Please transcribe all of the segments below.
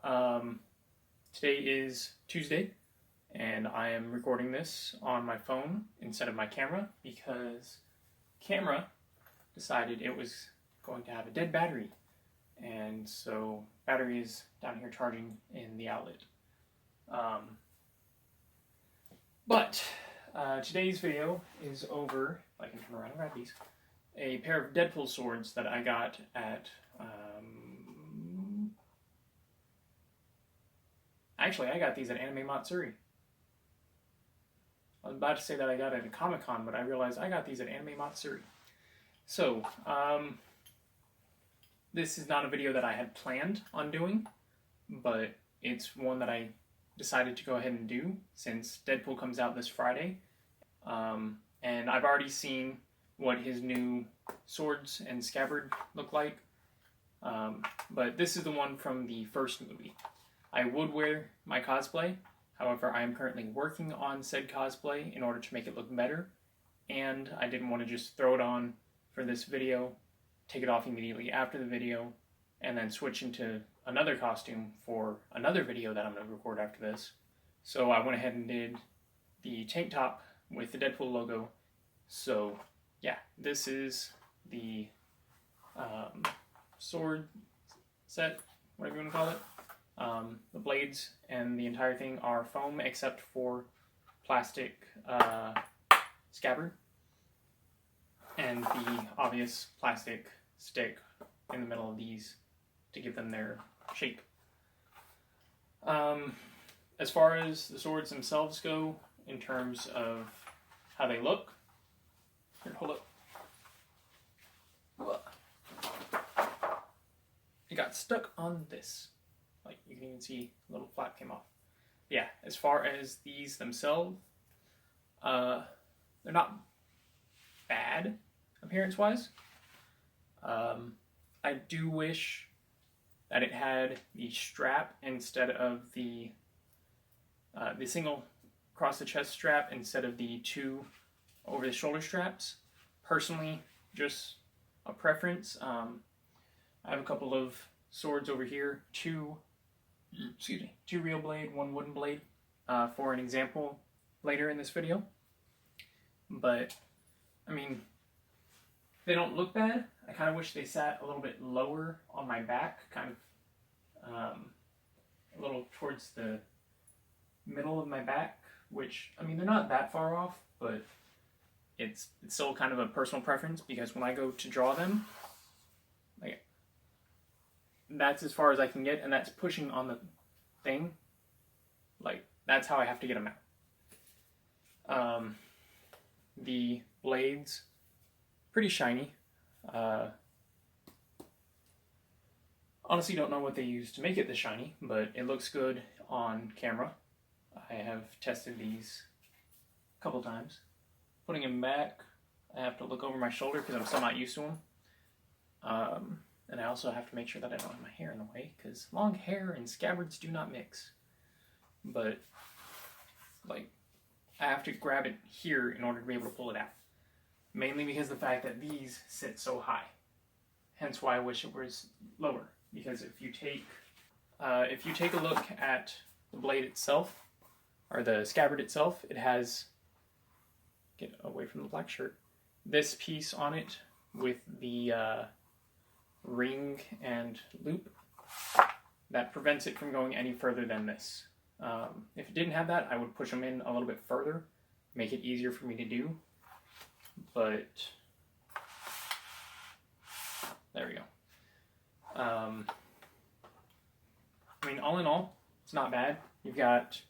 Today is Tuesday, and I am recording this on my phone instead of my camera because camera decided it was going to have a dead battery, and so battery is down here charging in the outlet. But today's video is over, if I can turn around and grab these, a pair of Deadpool swords that I got at, actually I got these at Anime Matsuri. I was about to say that I got it at Comic-Con, but I realized I got these at Anime Matsuri. So, this is not a video that I had planned on doing, but it's one that I decided to go ahead and do since Deadpool comes out this Friday. And I've already seen what his new swords and scabbard look like. But this is the one from the first movie. I would wear my cosplay, however I am currently working on said cosplay in order to make it look better, and I didn't want to just throw it on for this video, take it off immediately after the video, and then switch into another costume for another video that I'm going to record after this. So I went ahead and did the tank top with the Deadpool logo. So yeah, this is the sword set, whatever you want to call it. The blades and the entire thing are foam except for plastic scabbard and the obvious plastic stick in the middle of these to give them their shape. As far as the swords themselves go, in terms of how they look, here, hold up. It got stuck on this. Like, you can even see a little flap came off. Yeah, as far as these themselves, they're not bad appearance-wise. I do wish that it had the strap instead of the single across the chest strap instead of the two over the shoulder straps. Personally, just a preference. I have a couple of swords over here, two real blade, one wooden blade, for an example later in this video. But, I mean, they don't look bad. I kind of wish they sat a little bit lower on my back, kind of a little towards the middle of my back, which, I mean, they're not that far off, but it's still kind of a personal preference, because when I go to draw them, like, that's as far as I can get, and that's pushing on the thing. Like, that's how I have to get them out. The blades, pretty shiny. Honestly don't know what they used to make it this shiny, but it looks good on camera. I have tested these a couple times. Putting them back, I have to look over my shoulder because I'm still not used to them. And I also have to make sure that I don't have my hair in the way, because long hair and scabbards do not mix. But, like, I have to grab it here in order to be able to pull it out. Mainly because of the fact that these sit so high. Hence why I wish it was lower. Because if you take a look at the blade itself, or the scabbard itself, it has, get away from the black shirt, this piece on it with the ring and loop that prevents it from going any further than this. If it didn't have that, I would push them in a little bit further, make it easier for me to do, but there we go. I mean, all in all, it's not bad. You've got,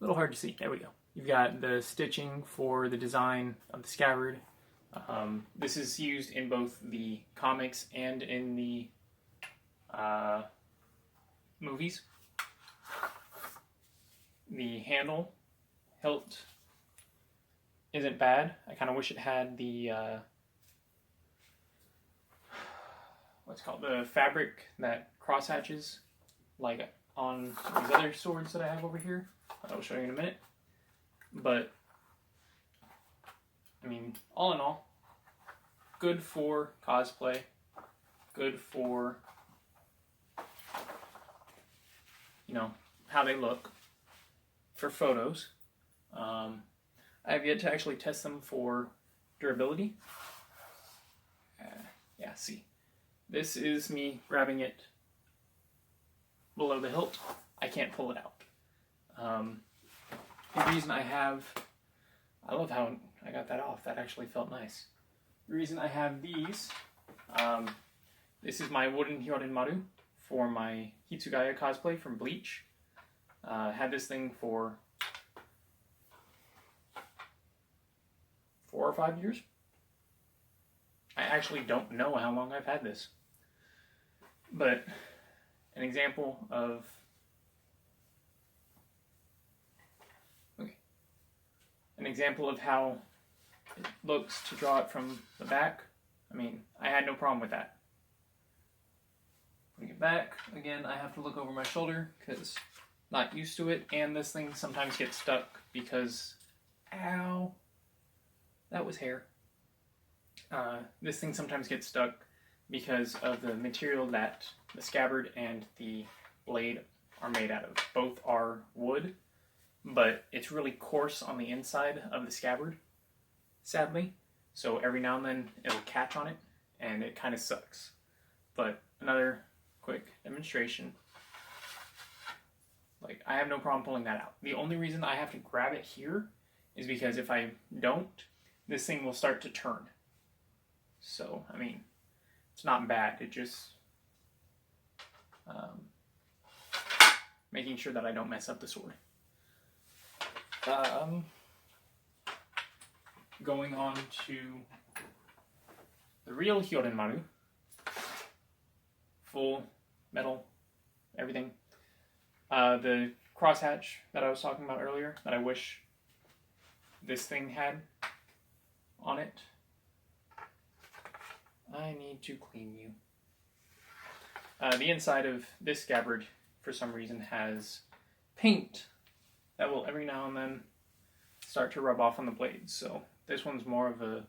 a little hard to see, there we go. You've got the stitching for the design of the scabbard. This is used in both the comics and in the movies. The handle, hilt, isn't bad. I kind of wish it had the, what's it called, the fabric that cross hatches, like on these other swords that I have over here. I'll show you in a minute. But, I mean, all in all, good for cosplay, good for you know, how they look for photos. I have yet to actually test them for durability. Yeah, see. This is me grabbing it below the hilt. I can't pull it out. The reason I love how I got that off. That actually felt nice. The reason I have these, this is my wooden Hyorin for my Hitsugaya cosplay from Bleach. Had this thing for 4 or 5 years. I actually don't know how long I've had this. But an example of how it looks to draw it from the back. I mean, I had no problem with that. Putting it back, again, I have to look over my shoulder because I'm not used to it, and this thing sometimes gets stuck because, ow, that was hair. This thing sometimes gets stuck because of the material that the scabbard and the blade are made out of. Both are wood, but it's really coarse on the inside of the scabbard, sadly. So every now and then it'll catch on it, and it kind of sucks. But another quick demonstration. Like, I have no problem pulling that out. The only reason I have to grab it here is because if I don't, this thing will start to turn. So, I mean, it's not bad. It just making sure that I don't mess up the sword. Going on to the real Hyorin, full metal, everything. The crosshatch that I was talking about earlier, that I wish this thing had on it. I need to clean you. The inside of this scabbard, for some reason, has paint that will every now and then start to rub off on the blades. So this one's more of a...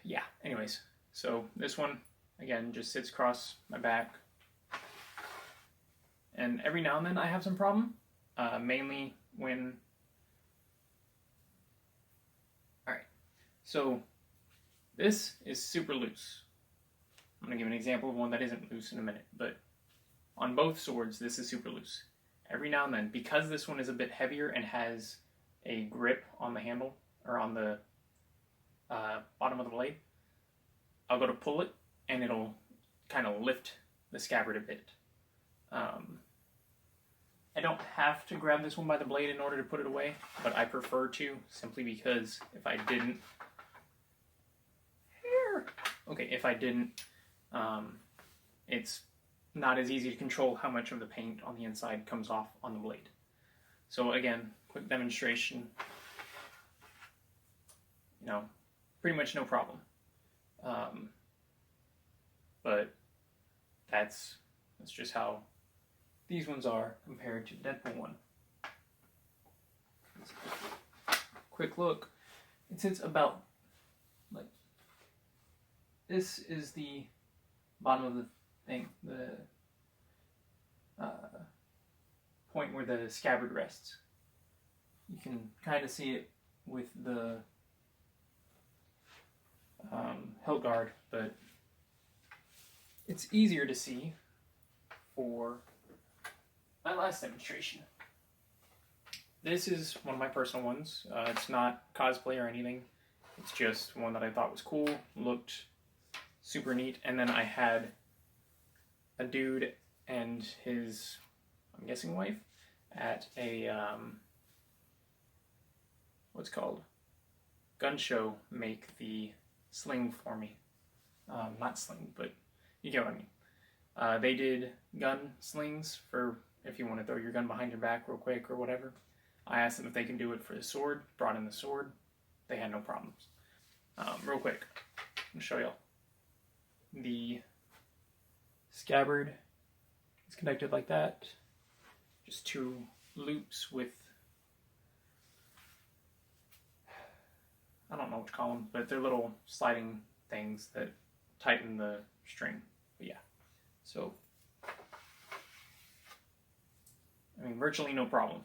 yeah, anyways. So this one, again, just sits across my back. And every now and then I have some problem, mainly when... Alright, so this is super loose. I'm going to give an example of one that isn't loose in a minute, but on both swords, this is super loose. Every now and then, because this one is a bit heavier and has a grip on the handle, or on the bottom of the blade, I'll go to pull it, and it'll kind of lift the scabbard a bit. I don't have to grab this one by the blade in order to put it away, but I prefer to, simply because if I didn't... if I didn't, it's not as easy to control how much of the paint on the inside comes off on the blade. So again, quick demonstration. You know, pretty much no problem. But that's just how these ones are compared to the Deadpool one. Quick look. It sits about like this is the bottom of the thing, the point where the scabbard rests. You can kind of see it with the hilt guard, but it's easier to see for my last demonstration. This is one of my personal ones. It's not cosplay or anything. It's just one that I thought was cool, looked super neat, and then I had a dude and his, I'm guessing, wife at a what's called gun show make the sling for me. Not sling, but you get what I mean. They did gun slings for if you want to throw your gun behind your back real quick or whatever. I asked them if they can do it for the sword, brought in the sword. They had no problems. Real quick, I'll show y'all. The scabbard is connected like that. Just two loops with, I don't know what to call them, but they're little sliding things that tighten the string. But yeah, so I mean, virtually no problem.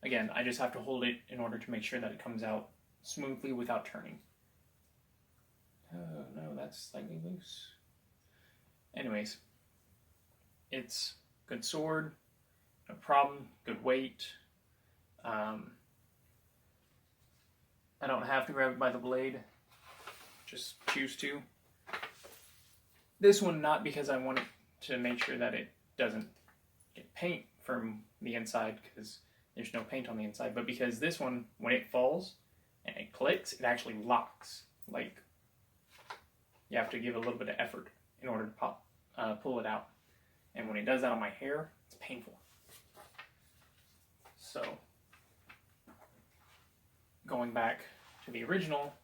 Again, I just have to hold it in order to make sure that it comes out smoothly without turning. Oh no, that's slightly loose. Anyways, it's good sword, no problem, good weight. I don't have to grab it by the blade, just choose to. This one, not because I want to make sure that it doesn't get paint from the inside, because there's no paint on the inside, but because this one, when it falls and it clicks, it actually locks. Like, you have to give a little bit of effort in order to pull it out. And when it does that on my hair, it's painful. So, going back to the original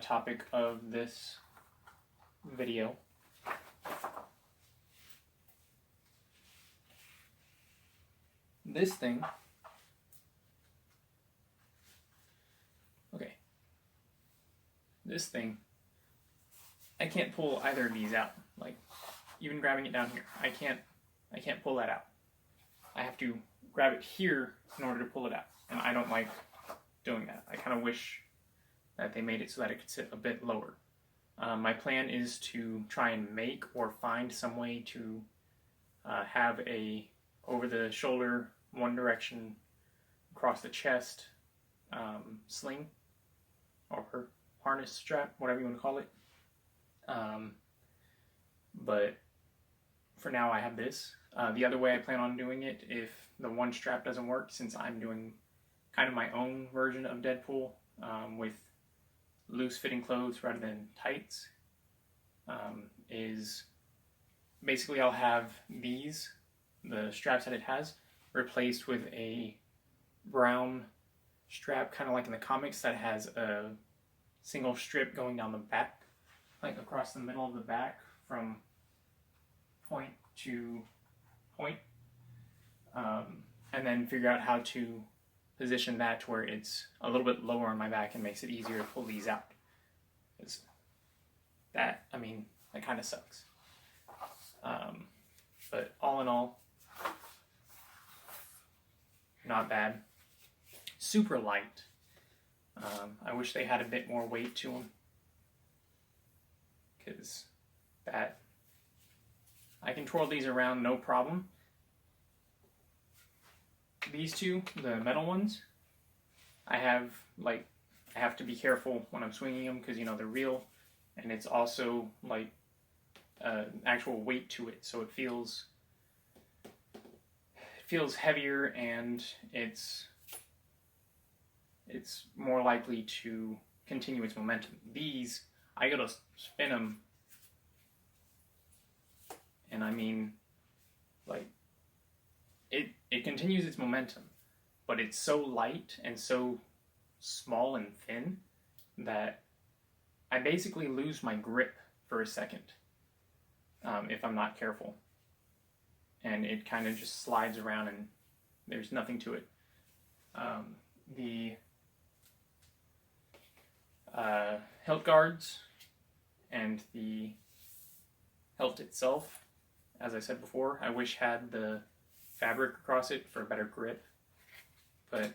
topic of this video, this thing, okay, this thing, I can't pull either of these out. Like, even grabbing it down here, I can't pull that out. I have to grab it here in order to pull it out, and I don't like doing that. I kind of wish that they made it so that it could sit a bit lower. My plan is to try and make or find some way to have a over-the-shoulder, one direction, across the chest sling or harness strap, whatever you want to call it. But for now I have this. The other way I plan on doing it, if the one strap doesn't work, since I'm doing kind of my own version of Deadpool with loose fitting clothes rather than tights, is basically I'll have these, the straps that it has, replaced with a brown strap, kind of like in the comics, that has a single strip going down the back, like across the middle of the back from point to point, and then figure out how to position that to where it's a little bit lower on my back and makes it easier to pull these out. Because that, I mean, that kind of sucks. But all in all, not bad. Super light. I wish they had a bit more weight to them, because that, I can twirl these around no problem. These two, the metal ones, I have to be careful when I'm swinging them, because, you know, they're real, and it's also like actual weight to it, so it feels heavier, and it's more likely to continue its momentum. These, I gotta spin them, and I mean, like, it continues its momentum, but it's so light and so small and thin that I basically lose my grip for a second if I'm not careful. And it kind of just slides around and there's nothing to it. The hilt guards and the hilt itself, as I said before, I wish had the fabric across it for a better grip. But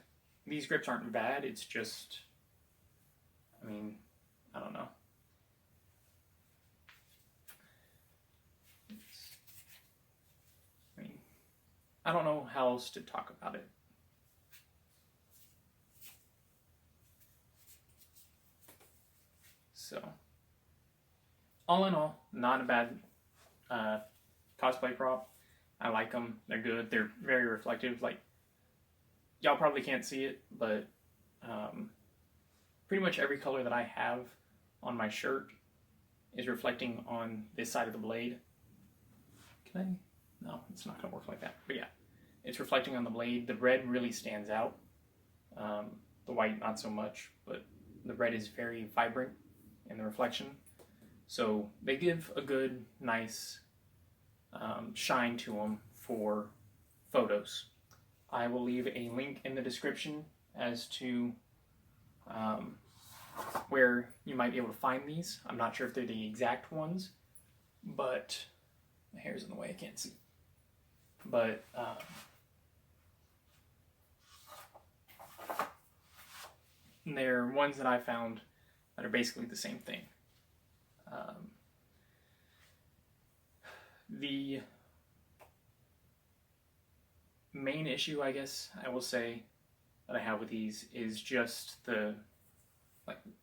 these grips aren't bad, it's just, I mean, I don't know. I don't know how else to talk about it. So, all in all, not a bad cosplay prop. I like them. They're good. They're very reflective. Like, y'all probably can't see it, but pretty much every color that I have on my shirt is reflecting on this side of the blade. Can I? No, it's not going to work like that. But yeah, it's reflecting on the blade. The red really stands out. The white, not so much, but the red is very vibrant in the reflection. So they give a good, nice shine to them for photos. I will leave a link in the description as to where you might be able to find these. I'm not sure if they're the exact ones, but my hair's in the way, I can't see. But And they're ones that I found that are basically the same thing. The main issue, I guess I will say, that I have with these is just the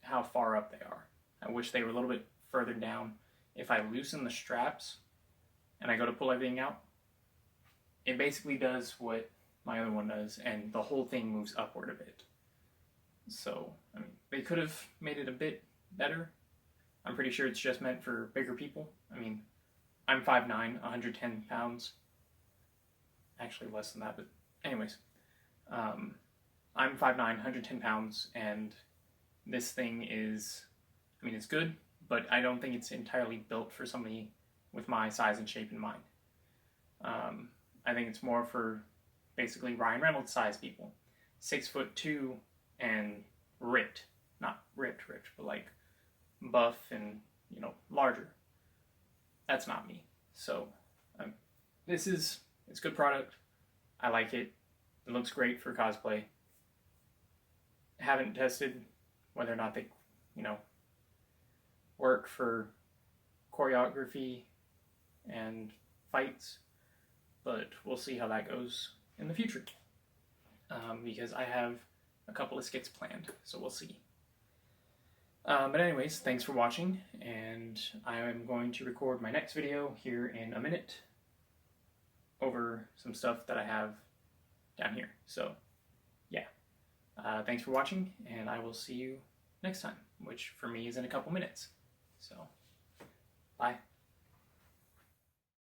how far up they are. I wish they were a little bit further down. If I loosen the straps and I go to pull everything out, it basically does what my other one does, and the whole thing moves upward a bit. So, I mean, they could have made it a bit better. I'm pretty sure it's just meant for bigger people. I mean, I'm 5'9", 110 pounds. Actually less than that, but anyways. I'm 5'9", 110 pounds, and this thing is, I mean, it's good, but I don't think it's entirely built for somebody with my size and shape in mind. I think it's more for basically Ryan Reynolds size people. 6'2" and ripped. Not ripped, but like buff and, you know, larger. That's not me. So, it's a good product. I like it. It looks great for cosplay. Haven't tested whether or not they, you know, work for choreography and fights, but we'll see how that goes in the future. Because I have a couple of skits planned, so we'll see. But anyways, thanks for watching, and I am going to record my next video here in a minute over some stuff that I have down here. So, yeah. Thanks for watching, and I will see you next time, which for me is in a couple minutes. So, bye.